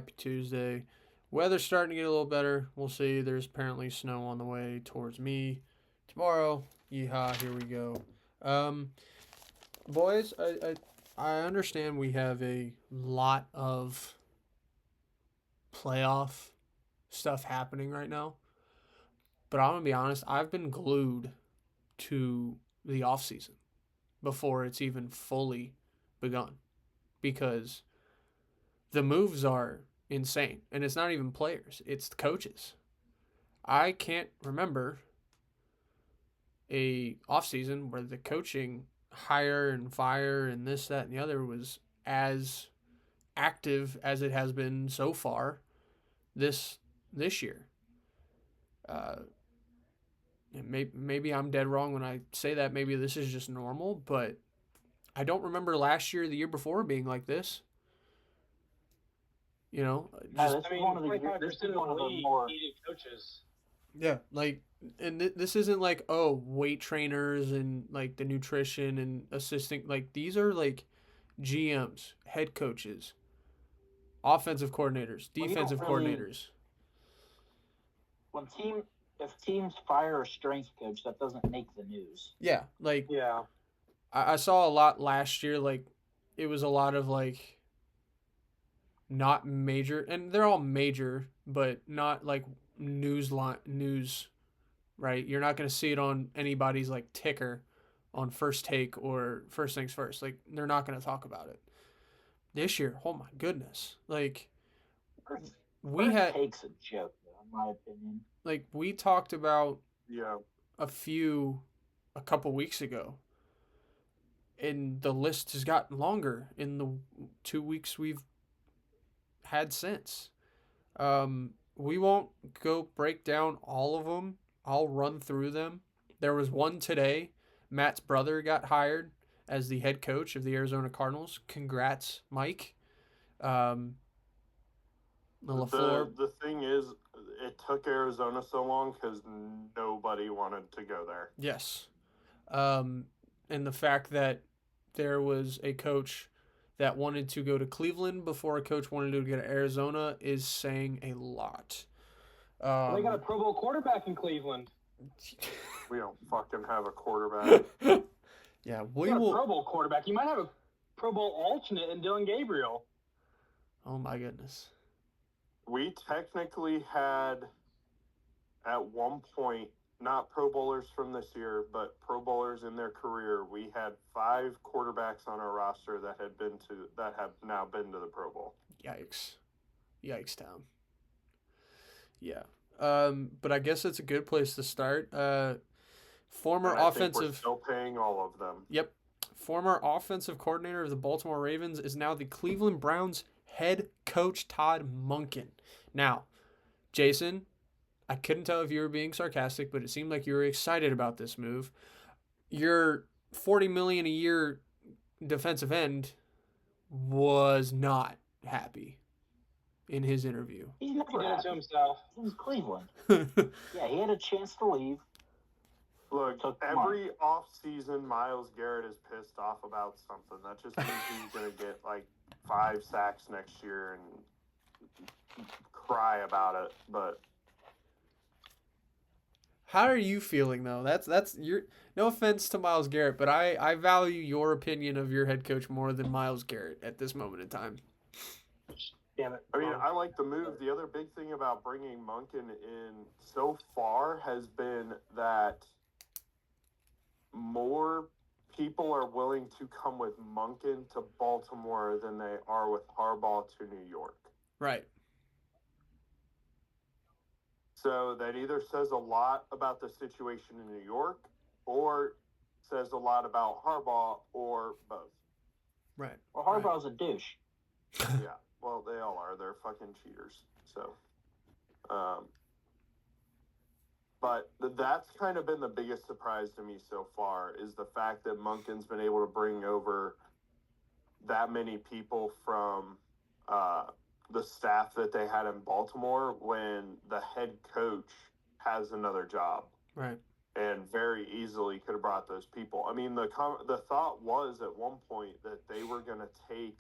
Happy Tuesday. Weather's starting to get a little better. We'll see. There's apparently snow on the way towards me tomorrow. Yeehaw, here we go. Um, boys, I understand we have a lot of playoff stuff happening right now, but I'm gonna be honest. I've been glued to the off season before it's even fully begun because the moves are insane, and it's not even players; it's the coaches. I can't remember a offseason where the coaching hire and fire and this, that, and the other was as active as it has been so far this this year. Uh, maybe I'm dead wrong when I say that. Maybe this is just normal, but I don't remember last year, or the year before, being like this. You know, No, just this is one of the this 25% is of one the of the league more needed coaches. yeah, like, and this isn't like weight trainers and like the nutrition and assistant. Like these are like GMs, head coaches, offensive coordinators, well, you don't defensive really coordinators. when team if teams fire a strength coach, that doesn't make the news. Yeah, like Yeah. I saw a lot last year. Like it was a lot of like not major, and they're all major, but not like news. Right, you're not going to see it on anybody's like ticker on First Take or First Things First. Like they're not going to talk about it this year. Oh my goodness! Like First, we first had takes a joke, though, in my opinion. like we talked about Yeah. a couple weeks ago, and the list has gotten longer in the 2 weeks we've had since. We won't go break down all of them. I'll run through them. There was one today. Matt's brother got hired as the head coach of the Arizona Cardinals. Congrats, Mike. Um, LaFleur. The thing is, it took Arizona so long because nobody wanted to go there. Yes. And the fact that there was a coach that wanted to go to Cleveland before a coach wanted to go to Arizona is saying a lot. They got a Pro Bowl quarterback in Cleveland. We don't fucking have a quarterback. Yeah, we You got a will. Pro Bowl quarterback. You might have a Pro Bowl alternate in Dylan Gabriel. Oh my goodness. We technically had, at one point, not Pro Bowlers from this year, but Pro Bowlers in their career. We had 5 quarterbacks on our roster that have now been to the Pro Bowl. Yikes town. Yeah. But I guess it's a good place to start. Former And I think we're offensive still paying all of them. Yep. Former offensive coordinator of the Baltimore Ravens is now the Cleveland Browns head coach, Todd Monken. Now, Jason, I couldn't tell if you were being sarcastic, but it seemed like you were excited about this move. Your $40 million a year defensive end was not happy in his interview. He's He never did it to happy. himself. He's Cleveland. Yeah, he had a chance to leave. Look, Took every offseason, Myles Garrett is pissed off about something. That just means he's going to get like 5 sacks next year and cry about it. But How are you feeling though? That's your no offense to Myles Garrett, but I value your opinion of your head coach more than Myles Garrett at this moment in time. Damn it. I mean, I like the move. The other big thing about bringing Monken in so far has been that more people are willing to come with Monken to Baltimore than they are with Harbaugh to New York. Right. So that either says a lot about the situation in New York or says a lot about Harbaugh or both. Right. Well, Harbaugh's a douche. Yeah, well, they all are. They're fucking cheaters. So, but that's kind of been the biggest surprise to me so far is the fact that Monken's been able to bring over that many people from the staff that they had in Baltimore when the head coach has another job. Right. And very easily could have brought those people. I mean, the thought was at one point that they were going to take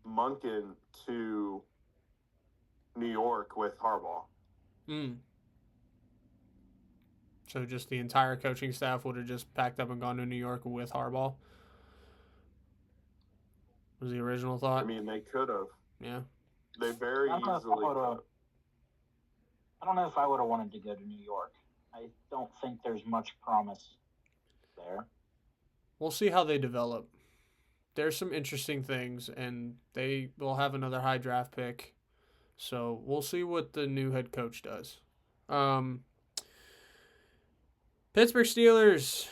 Monken to New York with Harbaugh. Mm. So just the entire coaching staff would have just packed up and gone to New York with Harbaugh? Was the original I thought? mean, they could have. Yeah. They very I don't know if I easily could would've- have. I don't know if I would have wanted to go to New York. I don't think there's much promise there. We'll see how they develop. There's some interesting things, and they will have another high draft pick. So we'll see what the new head coach does. Pittsburgh Steelers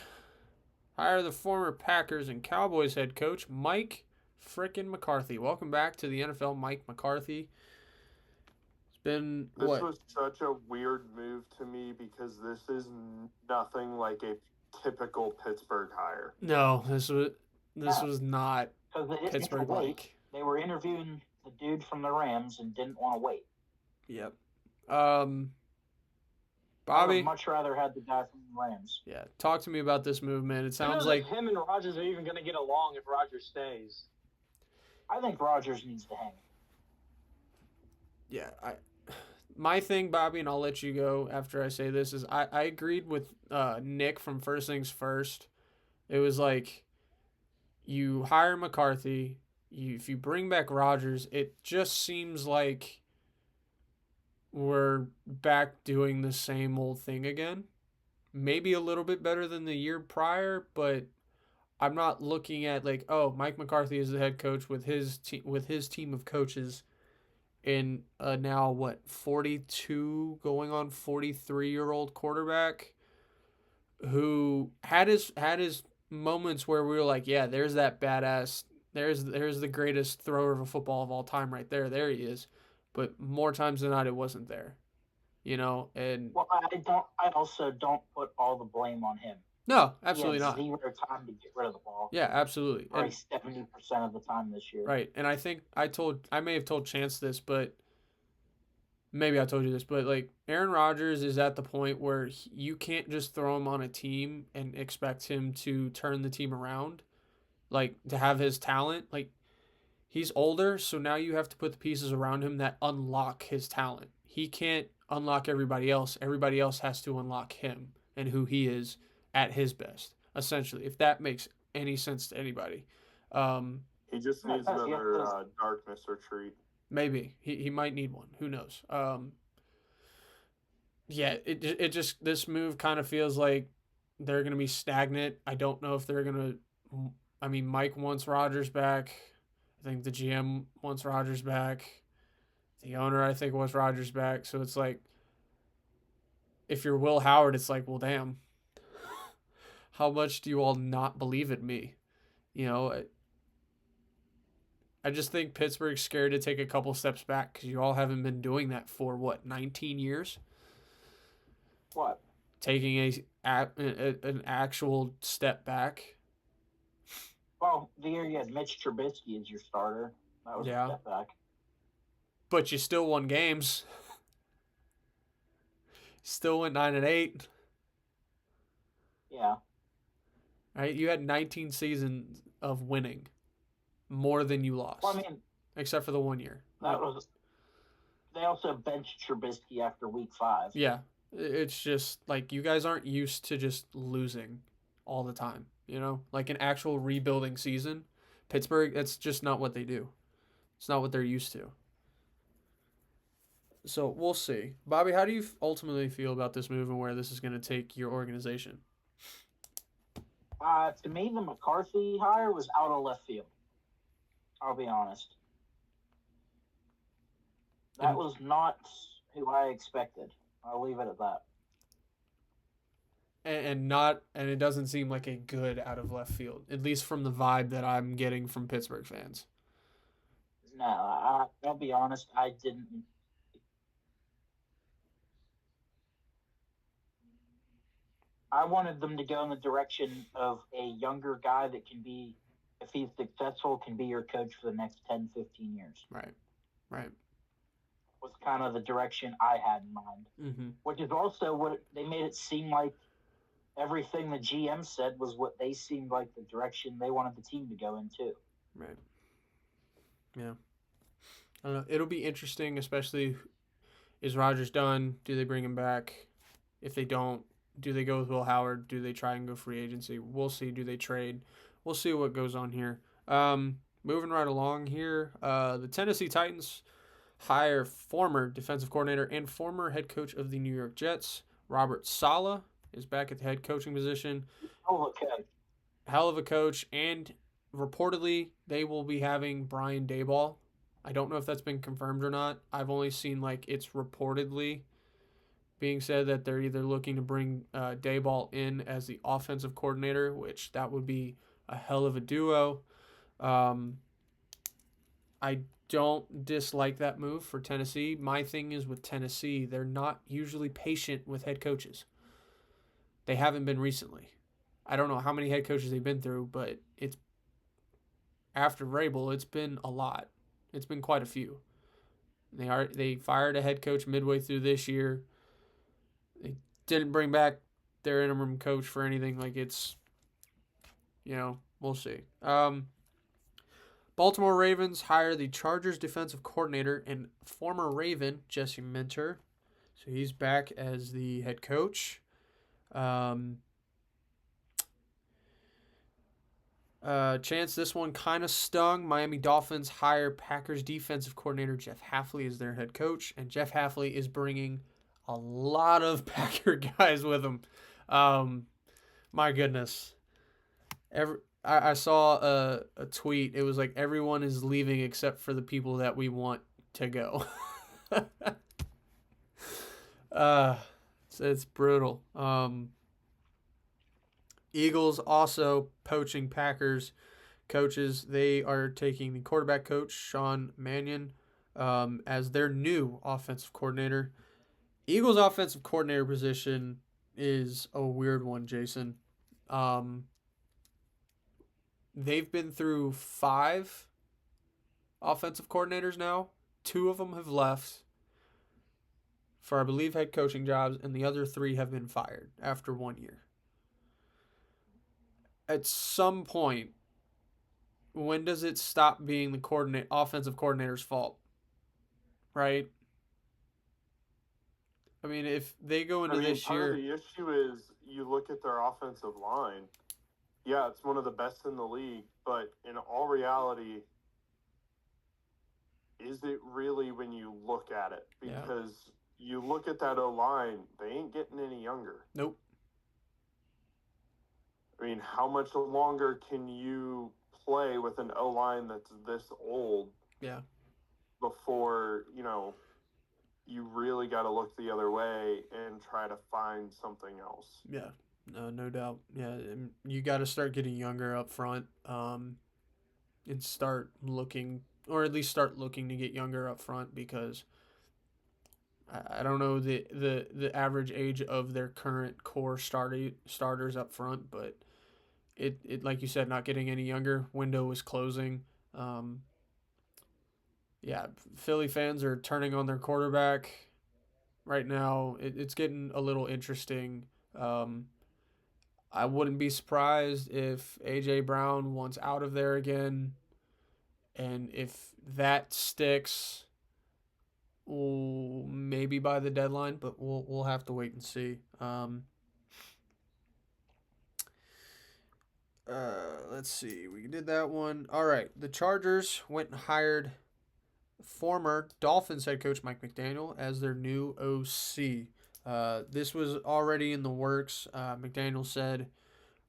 hire the former Packers and Cowboys head coach Mike frickin' McCarthy. Welcome back to the NFL, Mike McCarthy. It's been This what? was such a weird move to me because this is nothing like a typical Pittsburgh hire. No, this was not Because they didn't have to Pittsburgh wait. like. They were interviewing the dude from the Rams and didn't want to wait. Yep. I would Bobby, have much rather had the guy from the Rams. yeah, talk to me about this move, man. It Who knows sounds if like him and Rodgers are even going to get along if Rodgers stays. I think Rodgers needs to hang. my thing, Bobby, and I'll let you go after I say this, is I agreed with Nick from First Things First. It was like you hire McCarthy, if you bring back Rodgers, it just seems like we're back doing the same old thing again. Maybe a little bit better than the year prior, but I'm not looking at like, oh, Mike McCarthy is the head coach with his team of coaches in now what 42 going on 43-year-old quarterback who had his moments where we were like, yeah, there's that badass, there's the greatest thrower of a football of all time right there. There he is. But more times than not, it wasn't there. And Well, I also don't put all the blame on him. no, absolutely he had not. Zero time to get rid of the ball. Yeah, absolutely. Probably 70% of the time this year. Right. And I think I may have told Chance this, but maybe I told you this, but like Aaron Rodgers is at the point where you can't just throw him on a team and expect him to turn the team around, like to have his talent. Like he's older, so now you have to put the pieces around him that unlock his talent. He can't unlock everybody else. Everybody else has to unlock him and who he is at his best, essentially, if that makes any sense to anybody. He just needs another darkness retreat. Maybe he might need one. Who knows? Yeah, it just this move kind of feels like they're gonna be stagnant. I don't know if they're gonna. I mean, Mike wants Rodgers back. I think the GM wants Rodgers back. The owner, I think, wants Rodgers back. So it's like, if you're Will Howard, it's like, well, damn. How much do you all not believe in me? I just think Pittsburgh's scared to take a couple steps back because you all haven't been doing that for, 19 years? What? Taking an actual step back. Well, the year you had Mitch Trubisky as your starter, that was Yeah. a step back. But you still won games. Still went 9-8. Yeah. Right? You had 19 seasons of winning, more than you lost. Well, I mean, except for the 1 year. that was. They also benched Trubisky after week 5. Yeah, it's just like you guys aren't used to just losing all the time. Like an actual rebuilding season. Pittsburgh, that's just not what they do. It's not what they're used to. So we'll see. Bobby, how do you ultimately feel about this move and where this is going to take your organization? To me, the McCarthy hire was out of left field. I'll be honest. That was not who I expected. I'll leave it at that. And it doesn't seem like a good out of left field, at least from the vibe that I'm getting from Pittsburgh fans. No, I'll be honest. I didn't. I wanted them to go in the direction of a younger guy that can be, if he's successful, can be your coach for the next 10, 15 years. Right. Was kind of the direction I had in mind. Mm-hmm. Which is also what they made it seem like everything the GM said was what they seemed like the direction they wanted the team to go in too. Yeah. I don't know. It'll be interesting, especially is Rodgers done? Do they bring him back? If they don't, do they go with Will Howard? Do they try and go free agency? We'll see. Do they trade? We'll see what goes on here. Moving right along here, the Tennessee Titans hire former defensive coordinator and former head coach of the New York Jets, Robert Saleh, is back at the head coaching position. Oh, okay. Hell of a coach, and reportedly they will be having Brian Daboll. I don't know if that's been confirmed or not. I've only seen like it's reportedly being said that they're either looking to bring Daboll in as the offensive coordinator, which that would be a hell of a duo. I don't dislike that move for Tennessee. My thing is with Tennessee, they're not usually patient with head coaches. They haven't been recently. I don't know how many head coaches they've been through, but it's after Vrabel, it's been a lot. It's been quite a few. They fired a head coach midway through this year. They didn't bring back their interim coach for anything. Like it's, we'll see. Baltimore Ravens hire the Chargers defensive coordinator and former Raven, Jesse Minter. So he's back as the head coach. Chance, this one kind of stung. Miami Dolphins hire Packers defensive coordinator Jeff Hafley as their head coach, and Jeff Hafley is bringing a lot of Packer guys with him. My goodness. I saw a tweet. It was like everyone is leaving except for the people that we want to go. It's brutal. Eagles also poaching Packers coaches. They are taking the quarterback coach, Sean Mannion, as their new offensive coordinator. Eagles offensive coordinator position is a weird one, Jason. They've been through 5 offensive coordinators now. 2 of them have left for, I believe, head coaching jobs, and the other 3 have been fired after 1 year. At some point, when does it stop being the offensive coordinator's fault? Right? I mean, if they go into this year... Part of the issue is you look at their offensive line. Yeah, it's one of the best in the league, but in all reality, is it really when you look at it? Because you look at that O-line, they ain't getting any younger. Nope. I mean, how much longer can you play with an O-line that's this old? Yeah. Before, you really got to look the other way and try to find something else. Yeah, no doubt. Yeah, you got to start getting younger up front, and start looking, or at least start looking to get younger up front, because I don't know the average age of their current core starters up front, but it like you said, not getting any younger. Window is closing. Yeah, Philly fans are turning on their quarterback right now. It's getting a little interesting. I wouldn't be surprised if A.J. Brown wants out of there again. And if that sticks, maybe by the deadline, but we'll have to wait and see. Let's see. We did that one. All right. The Chargers went and hired former Dolphins head coach Mike McDaniel as their new OC. This was already in the works. McDaniel said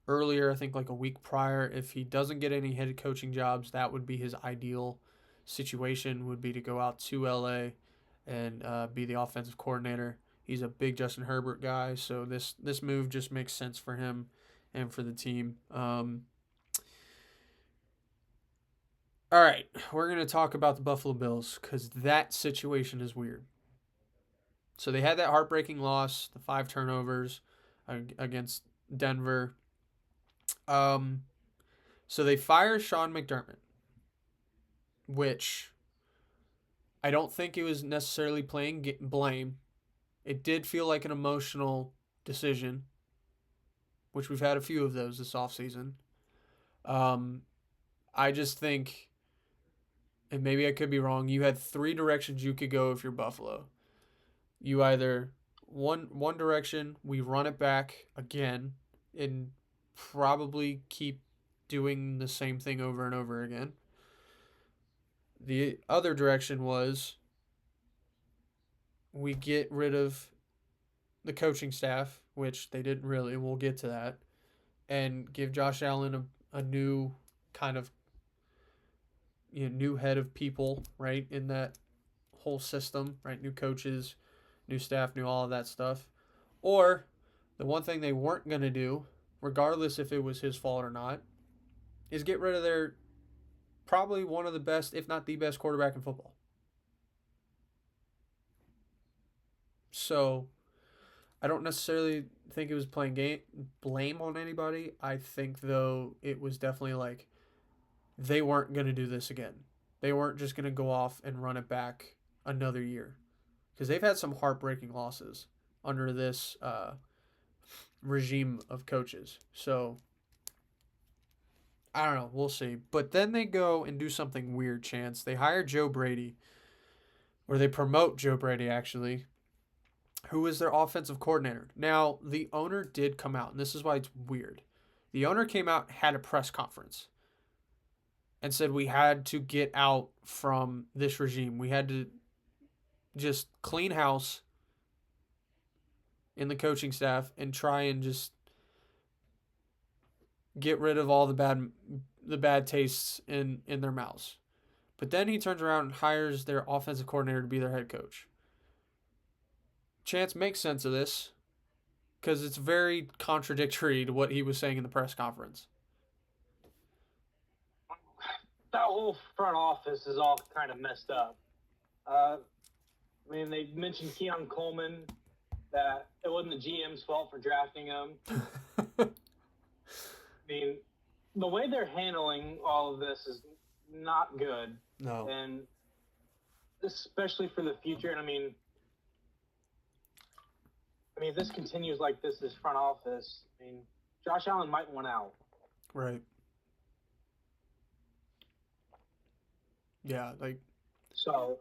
earlier, I think like a week prior, if he doesn't get any head coaching jobs, that would be his ideal situation, would be to go out to LA and be the offensive coordinator. He's a big Justin Herbert guy, so this move just makes sense for him and for the team. All right, we're going to talk about the Buffalo Bills because that situation is weird. So they had that heartbreaking loss, the 5 turnovers against Denver. So they fire Sean McDermott, which I don't think it was necessarily playing blame. It did feel like an emotional decision, which we've had a few of those this offseason. I just think and maybe I could be wrong, you had three directions you could go if you're Buffalo. You either one direction, we run it back again and probably keep doing the same thing over and over again. The other direction was we get rid of the coaching staff, which they didn't really, and we'll get to that, and give Josh Allen a new kind of new head of people, right, in that whole system, right? New coaches, new staff, new all of that stuff. Or the one thing they weren't going to do, regardless if it was his fault or not, is get rid of their probably one of the best, if not the best quarterback in football. So I don't necessarily think it was playing blame on anybody. I think, though, it was definitely like they weren't going to do this again. They weren't just going to go off and run it back another year, because they've had some heartbreaking losses under this regime of coaches. So I don't know. We'll see. But then they go and do something weird, Chance. They hire Joe Brady, or they promote Joe Brady, actually, who is their offensive coordinator. Now, the owner did come out, and this is why it's weird. The owner came out, had a press conference, and said we had to get out from this regime. We had to just clean house in the coaching staff and try and just get rid of all the bad tastes in their mouths. But then he turns around and hires their offensive coordinator to be their head coach. Chance makes sense of this because it's very contradictory to what he was saying in the press conference. That whole front office is all kind of messed up. I mean, they mentioned Keon Coleman, that it wasn't the GM's fault for drafting him. I mean, the way they're handling all of this is not good. No. And especially for the future. And I mean, if this continues like this front office, I mean, Josh Allen might want out. Right. Yeah, like. So.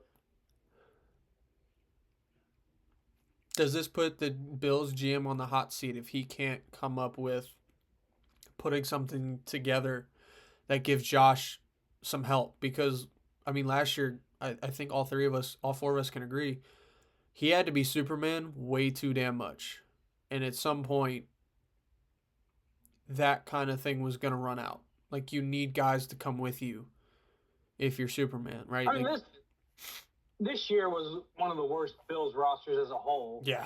Does this put the Bills GM on the hot seat if he can't come up with putting something together that gives Josh some help? Because, I mean, last year, I think all four of us can agree, he had to be Superman way too damn much. And at some point, that kind of thing was going to run out. Like, you need guys to come with you if you're Superman, right? I mean, this year was one of the worst Bills rosters as a whole. Yeah.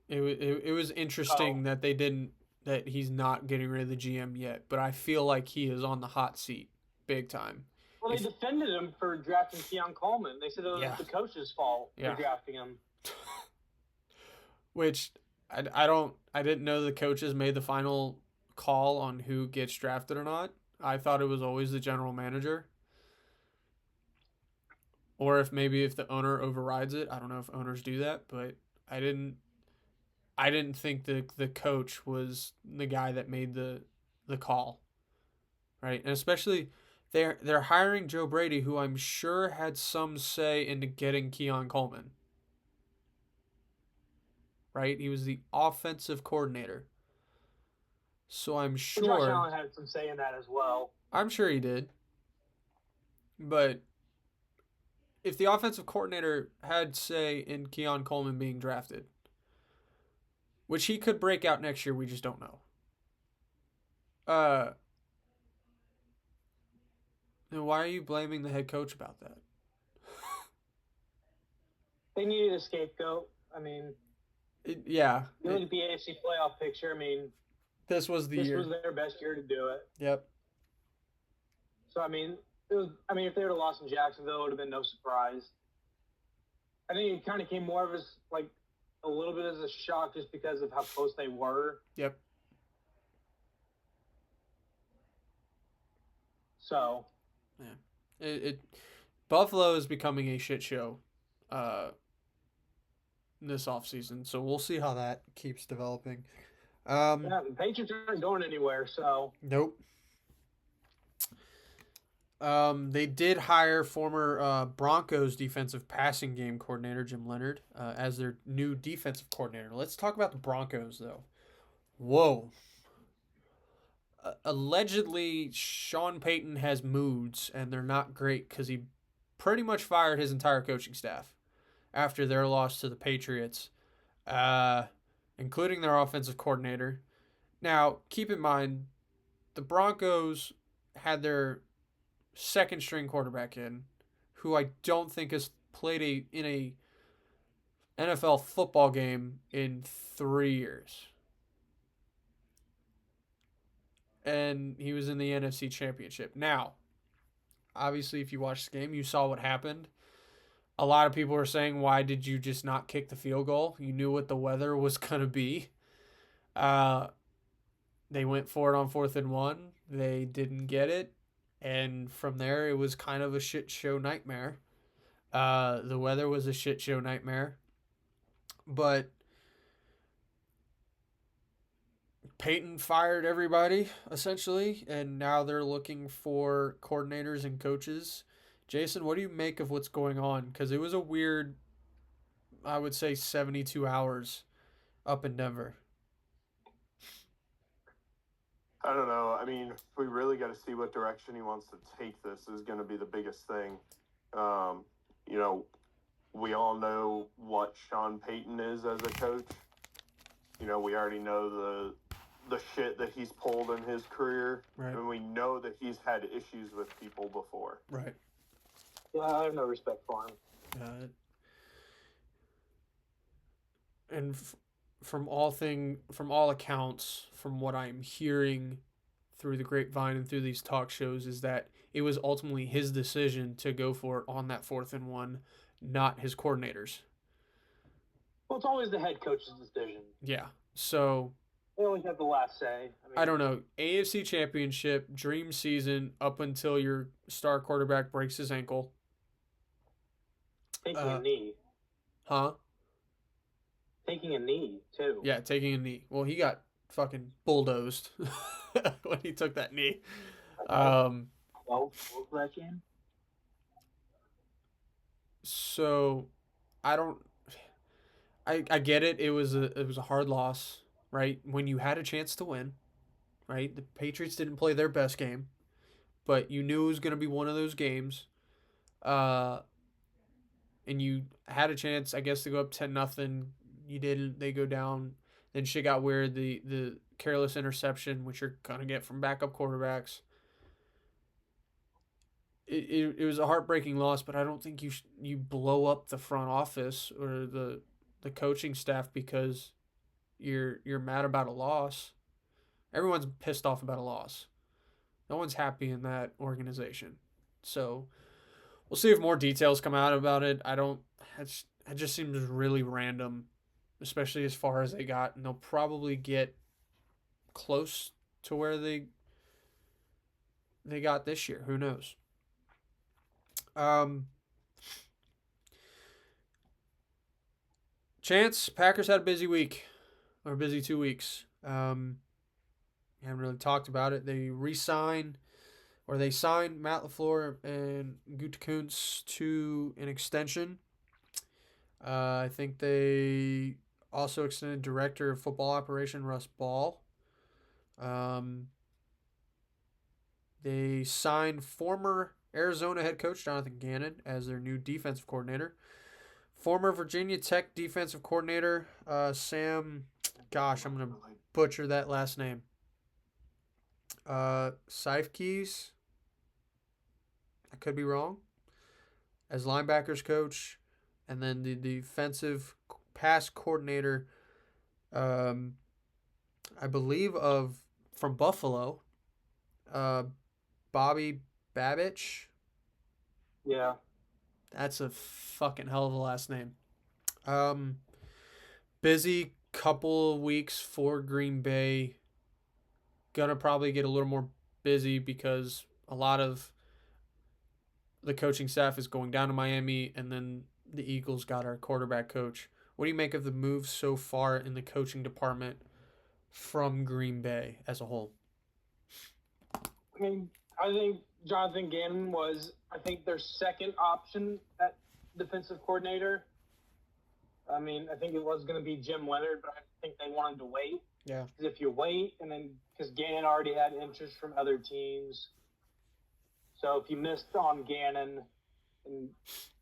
It was interesting that he's not getting rid of the GM yet, but I feel like he is on the hot seat big time. Well, they defended him for drafting Keon Coleman. They said it was the coach's fault for drafting him. Which I didn't know the coaches made the final call on who gets drafted or not. I thought it was always the general manager. Or if the owner overrides it. I don't know if owners do that, but I didn't think the coach was the guy that made the call. Right? And especially they're hiring Joe Brady, who I'm sure had some say into getting Keon Coleman. Right? He was the offensive coordinator. So I'm sure Josh Allen had some say in that as well. I'm sure he did. But if the offensive coordinator had say in Keon Coleman being drafted, which he could break out next year, we just don't know. Then why are you blaming the head coach about that? They needed a scapegoat. I mean, You look at the AFC playoff picture. I mean, this was the year. This was their best year to do it. Yep. So, I mean, if they would have lost in Jacksonville, it would have been no surprise. I think it kind of came more of as, like, a little bit as a shock just because of how close they were. Yep. So. Yeah. Buffalo is becoming a shit show this offseason, so we'll see how that keeps developing. Yeah, the Patriots aren't going anywhere, so Nope. They did hire former Broncos defensive passing game coordinator Jim Leonard as their new defensive coordinator. Let's talk about the Broncos, though. Whoa. Allegedly, Sean Payton has moods, and they're not great because he pretty much fired his entire coaching staff after their loss to the Patriots, uh, including their offensive coordinator. Now, keep in mind, the Broncos had their second string quarterback in, who I don't think has played in a NFL football game in 3 years. And he was in the NFC Championship. Now, obviously, if you watched the game, you saw what happened. A lot of people are saying, why did you just not kick the field goal? You knew what the weather was going to be. They went for it on 4th and 1. They didn't get it. And from there, it was kind of a shit show nightmare. The weather was a shit show nightmare. But Peyton fired everybody, essentially, and now they're looking for coordinators and coaches. Jason, what do you make of what's going on? Because it was a weird, I would say, 72 hours up in Denver. I don't know. I mean, we really got to see what direction he wants to take this is going to be the biggest thing. You know, we all know what Sean Payton is as a coach. You know, we already know the shit that he's pulled in his career. Right. And we know that he's had issues with people before. Right. yeah, I have no respect for him. And from all accounts, from what I'm hearing through the grapevine and through these talk shows, is that it was ultimately his decision to go for it on that 4th and 1, not his coordinators. Well, it's always the head coach's decision. Yeah. So They always have the last say. I don't know. AFC Championship, dream season up until your star quarterback breaks his ankle. Taking a knee. Huh? Taking a knee, too. Yeah, taking a knee. Well, he got fucking bulldozed when he took that knee. What was that game? So I get it. It was a hard loss, right? When you had a chance to win, right? The Patriots didn't play their best game, but you knew it was going to be one of those games. And you had a chance, I guess, to go up 10-0. You didn't. They go down. Then shit got weird. The careless interception, which you're gonna get from backup quarterbacks. It was a heartbreaking loss, but I don't think you blow up the front office or the coaching staff because you're mad about a loss. Everyone's pissed off about a loss. No one's happy in that organization. So we'll see if more details come out about it. It just seems really random, especially as far as they got, and they'll probably get close to where they got this year. Who knows? Chance, Packers had a busy week, or a busy 2 weeks. Haven't really talked about it. They signed Matt LaFleur and Gutekunst to an extension. I think they also extended Director of Football Operation Russ Ball. They signed former Arizona head coach Jonathan Gannon as their new defensive coordinator. Former Virginia Tech defensive coordinator Sam, gosh, I'm going to butcher that last name. Seifkes, I could be wrong, as linebackers coach. And then the defensive pass coordinator, I believe from Buffalo, Bobby Babich. Yeah. That's a fucking hell of a last name. Busy couple of weeks for Green Bay. Gonna probably get a little more busy because a lot of the coaching staff is going down to Miami, and then the Eagles got our quarterback coach. What do you make of the moves so far in the coaching department from Green Bay as a whole? I mean, I think Jonathan Gannon was, I think, their second option at defensive coordinator. I mean, I think it was going to be Jim Leonard, but I think they wanted to wait. Yeah. Because if you wait, and then because Gannon already had interest from other teams, so if you missed on Gannon,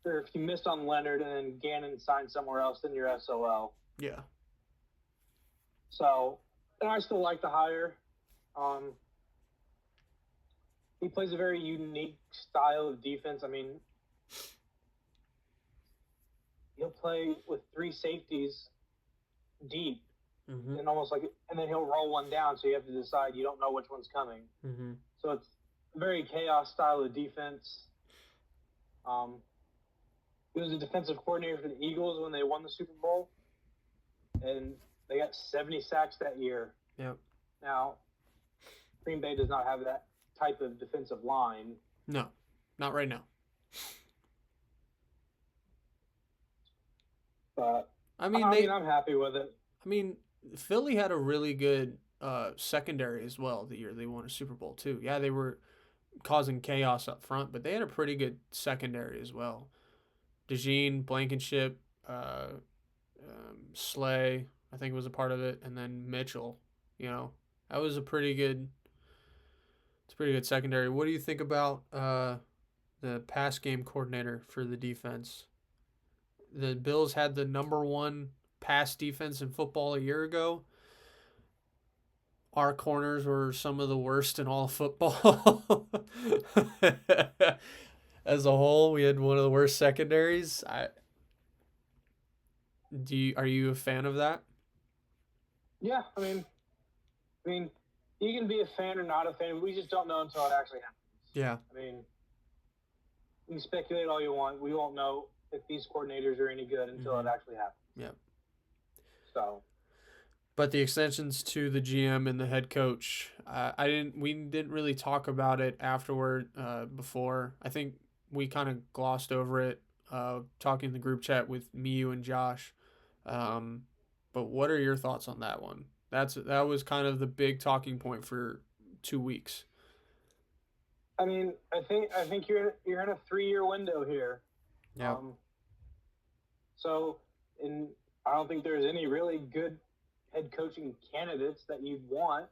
or if you missed on Leonard, and then Gannon signed somewhere else, then you're SOL. Yeah. So, and I still like the hire. He plays a very unique style of defense. I mean, he'll play with three safeties deep, Mm-hmm. and almost like, and then he'll roll one down, so you have to decide. You don't know which one's coming. Mm-hmm. So it's a very chaos style of defense. He was a defensive coordinator for the Eagles when they won the Super Bowl, and they got 70 sacks that year. Yep. Now, Green Bay does not have that type of defensive line. No, not right now. But I mean, I'm happy with it. I mean, Philly had a really good secondary as well the year they won a Super Bowl too. Yeah, they were causing chaos up front, but they had a pretty good secondary as well. DeJean, Blankenship, Slay, I think was a part of it, and then Mitchell. You know, that was a pretty good. It's a pretty good secondary. What do you think about the pass game coordinator for the defense? The Bills had the number one pass defense in football a year ago. Our corners were some of the worst in all of football. As a whole, we had one of the worst secondaries. Are you a fan of that? Yeah, I mean, you can be a fan or not a fan. We just don't know until it actually happens. Yeah. I mean, you can speculate all you want. We won't know if these coordinators are any good until it actually happens. Yeah. So. But the extensions to the GM and the head coach, we didn't really talk about it afterward. Before, I think we kind of glossed over it, talking in the group chat with me, you, and Josh. But what are your thoughts on that one? That was kind of the big talking point for 2 weeks. I mean, I think you're in a 3-year window here. Yeah. So, I don't think there's any really good head coaching candidates that you'd want,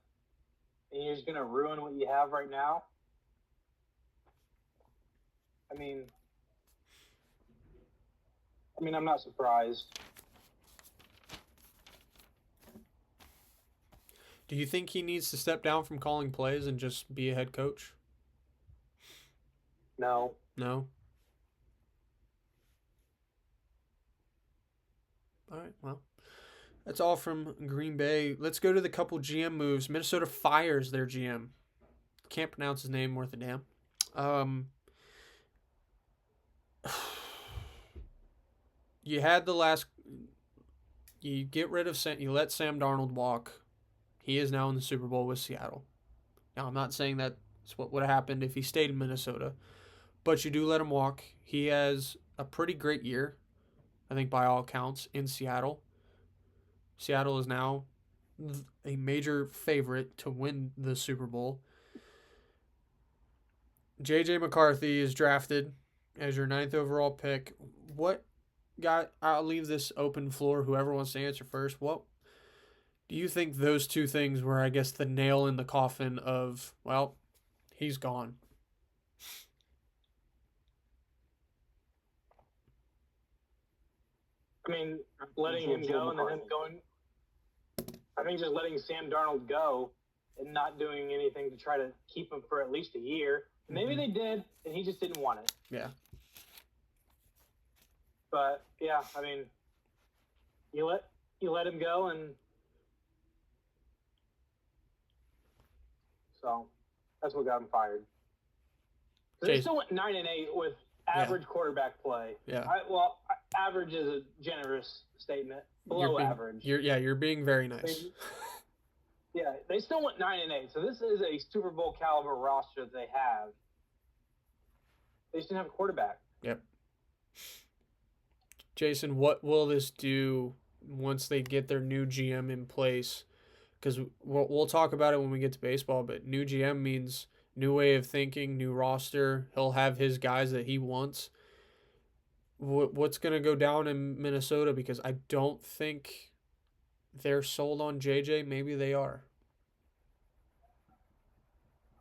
and you're just going to ruin what you have right now. I mean, I'm not surprised. Do you think he needs to step down from calling plays and just be a head coach? No. No? All right, well, that's all from Green Bay. Let's go to the couple GM moves. Minnesota fires their GM. Can't pronounce his name worth a damn. You had you get rid of you let Sam Darnold walk. He is now in the Super Bowl with Seattle. Now, I'm not saying that's what would have happened if he stayed in Minnesota, but you do let him walk. He has a pretty great year, I think, by all accounts, in Seattle. Seattle is now a major favorite to win the Super Bowl. J.J. McCarthy is drafted as your 9th overall pick. I'll leave this open floor, whoever wants to answer first. What do you think those two things were, I guess, the nail in the coffin of, well, he's gone? I mean, letting him go and then him going. I think just letting Sam Darnold go and not doing anything to try to keep him for at least a year. Maybe they did, and he just didn't want it. Yeah. But yeah, I mean, you let him go, and so that's what got him fired. They still went 9-8 with average quarterback play. Yeah. Average is a generous statement. Below average. You're being very nice. They still went 9-8. So this is a Super Bowl caliber roster that they have. They just didn't have a quarterback. Yep. Jason, what will this do once they get their new GM in place? because we'll talk about it when we get to baseball. But new GM means new way of thinking, new roster. He'll have his guys that he wants. What's going to go down in Minnesota? Because I don't think they're sold on JJ. Maybe they are.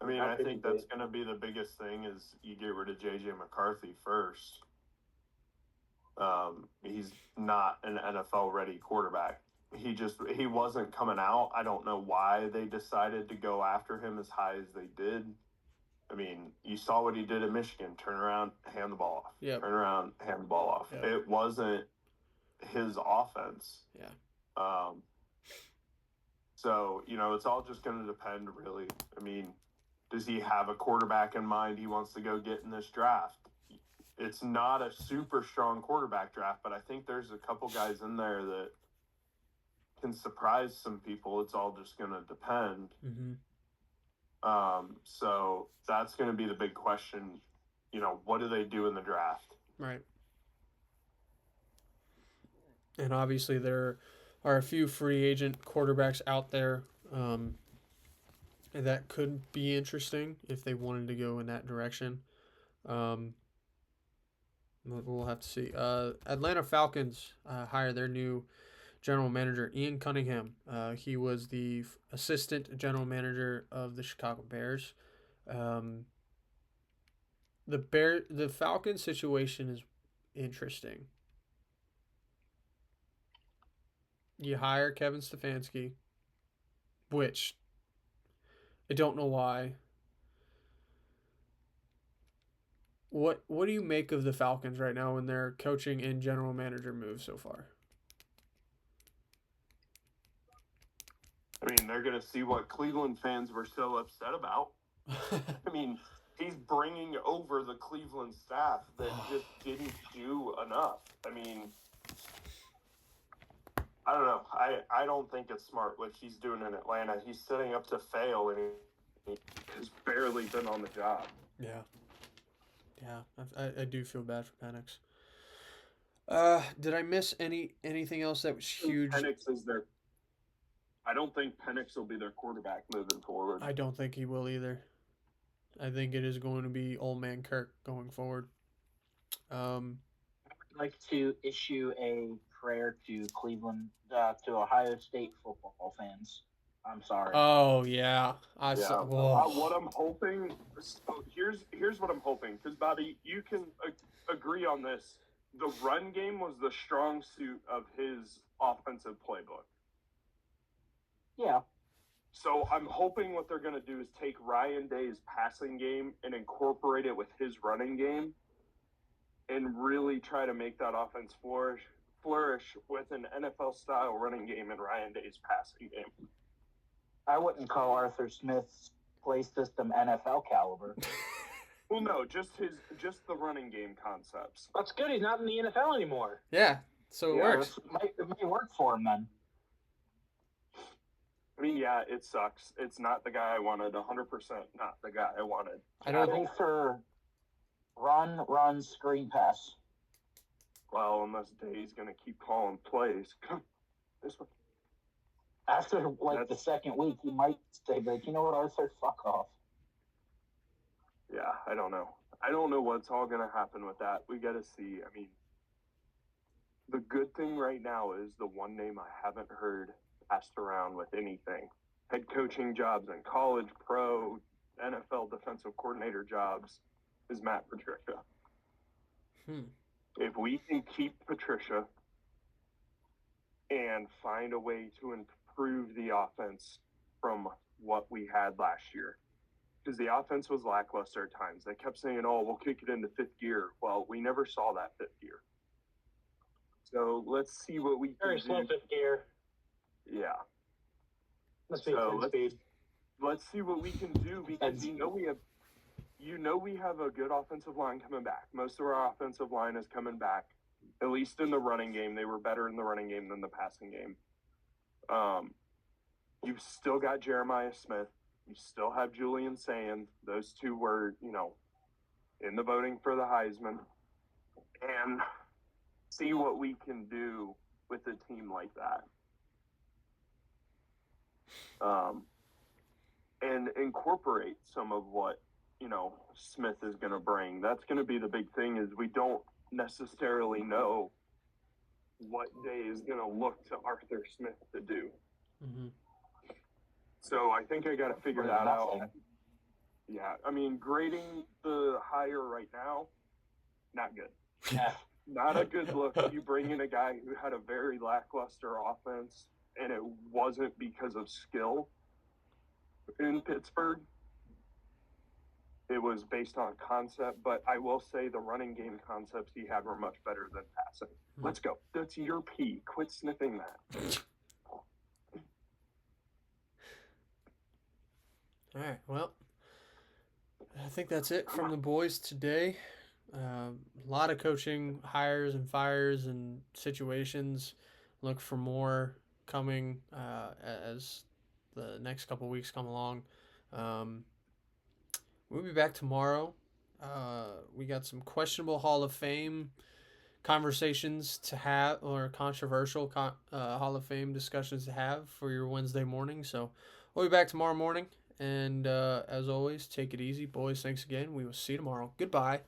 I mean, How I could think you that's be? going to be the biggest thing is you get rid of JJ McCarthy first. He's not an NFL ready quarterback. He wasn't coming out. I don't know why they decided to go after him as high as they did. I mean, you saw what he did at Michigan. Turn around, hand the ball off. Yep. Turn around, hand the ball off. Yep. It wasn't his offense. Yeah. So, it's all just going to depend, really. I mean, does he have a quarterback in mind he wants to go get in this draft? It's not a super strong quarterback draft, but I think there's a couple guys in there that can surprise some people. It's all just going to depend. Mm-hmm. So that's going to be the big question. What do they do in the draft? Right. And obviously there are a few free agent quarterbacks out there that could be interesting if they wanted to go in that direction. We'll have to see. Atlanta Falcons hire their new general manager, Ian Cunningham. He was the assistant general manager of the Chicago Bears. The Falcons situation is interesting. You hire Kevin Stefanski, which I don't know why. What do you make of the Falcons right now in their coaching and general manager moves so far? I mean, they're going to see what Cleveland fans were so upset about. I mean, he's bringing over the Cleveland staff that just didn't do enough. I mean, I don't know. I don't think it's smart what he's doing in Atlanta. He's setting up to fail, and he has barely been on the job. Yeah. I do feel bad for Penix. Did I miss anything else that was huge? Penix is their. I don't think Penix will be their quarterback moving forward. I don't think he will either. I think it is going to be old man Kirk going forward. I would like to issue a prayer to Cleveland, to Ohio State football fans. I'm sorry. Oh yeah, What I'm hoping. So here's what I'm hoping, because Bobby, you can agree on this. The run game was the strong suit of his offensive playbook. Yeah. So I'm hoping what they're going to do is take Ryan Day's passing game and incorporate it with his running game, and really try to make that offense flourish with an NFL-style running game and Ryan Day's passing game. I wouldn't call Arthur Smith's play system NFL caliber. Well, no, just the running game concepts. That's good. He's not in the NFL anymore. Yeah, so it works. It may work for him then. I mean, yeah, it sucks. It's not the guy I wanted. 100% not the guy I wanted. I don't think for run, screen pass. Well, unless Day's going to keep calling plays. This one. After the second week, he might say, "But you know what, Arthur? Fuck off." Yeah, I don't know. I don't know what's all going to happen with that. We got to see. I mean, the good thing right now is the one name I haven't heard passed around with anything. Head coaching jobs in college, pro, NFL defensive coordinator jobs is Matt Patricia. If we can keep Patricia and find a way to improve the offense from what we had last year, because the offense was lackluster at times. They kept saying, "Oh, we'll kick it into fifth gear." Well, we never saw that fifth gear. So let's see what we can Very slow do. fifth gear. Yeah. Must be So 10 speed. let's see what we can do, because we have a good offensive line coming back. Most of our offensive line is coming back, at least in the running game. They were better in the running game than the passing game. You've still got Jeremiah Smith. You still have Julian Sand. Those two were, in the voting for the Heisman. And see what we can do with a team like that. and incorporate some of what, Smith is going to bring. That's going to be the big thing, is we don't necessarily know what Day is going to look to Arthur Smith to do. Mm-hmm. So I think I got to figure that out. Yeah, I mean, grading the hire right now, not good. Yeah. Not a good look. You bring in a guy who had a very lackluster offense, and it wasn't because of skill in Pittsburgh. It was based on concept, but I will say the running game concepts he had were much better than passing. Let's go. That's your P. Quit sniffing that. All right, well, I think that's it from the boys today. A lot of coaching hires and fires and situations. Look for more coming as the next couple weeks come along. We'll be back tomorrow. We got some questionable Hall of Fame conversations to have, or controversial Hall of Fame discussions to have for your Wednesday morning. So we'll be back tomorrow morning. And as always, take it easy. Boys, thanks again. We will see you tomorrow. Goodbye.